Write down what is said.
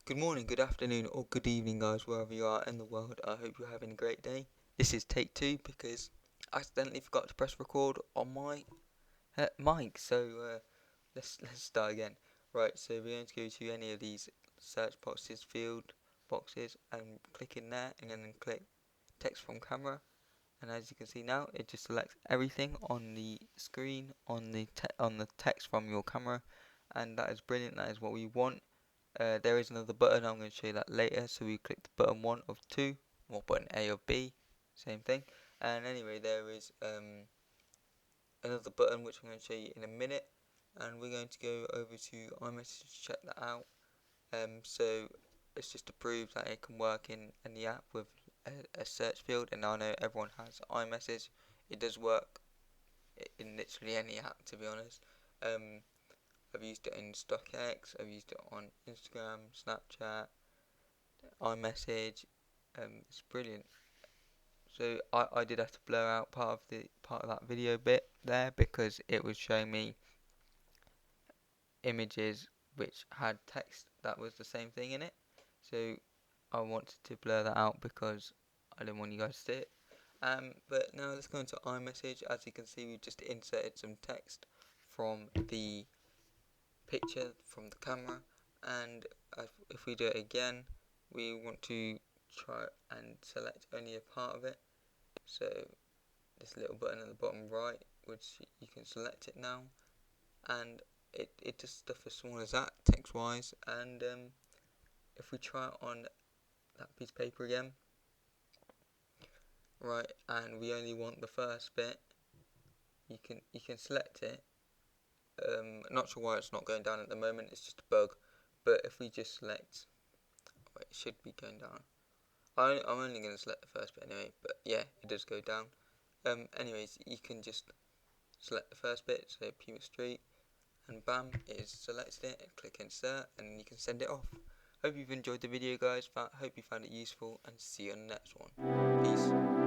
Good morning, good afternoon, or good evening, guys, wherever you are in the world. I hope you're having a great day. This is take two because I accidentally forgot to press record on my mic. So let's start again. Right, so we're going to go to any of these search boxes, field boxes, and click in there, and then click text from camera. And as you can see now, it just selects everything on the screen on the text from your camera, and that is brilliant. That is what we want. There is another button, I'm going to show you that later, so we click the button 1 of 2, or button A or B, same thing. And anyway, there is another button which I'm going to show you in a minute, and we're going to go over to iMessage to check that out. So it's just to prove that it can work in any app with a search field, and I know everyone has iMessage. It does work in literally any app, to be honest. I've used it in StockX, I've used it on Instagram, Snapchat, iMessage. It's brilliant. So I did have to blur out part of that video bit there because it was showing me images which had text that was the same thing in it. So I wanted to blur that out because I didn't want you guys to see it. But now let's go into iMessage. As you can see, we just inserted some text from the picture from the camera, and if we do it again, we want to try and select only a part of it. So this little button at the bottom right, which you can select it now, and it does stuff as small as that text wise. And if we try it on that piece of paper again, right, and we only want the first bit, you can select it. Not sure why it's not going down at the moment, it's just a bug. But if we just select, wait, it should be going down. I'm only going to select the first bit anyway, but yeah, it does go down. Anyways, you can just select the first bit, so Puma Street, and bam, it is selected it, and click insert, and you can send it off. Hope you've enjoyed the video, guys. Hope you found it useful, and see you on the next one. Peace.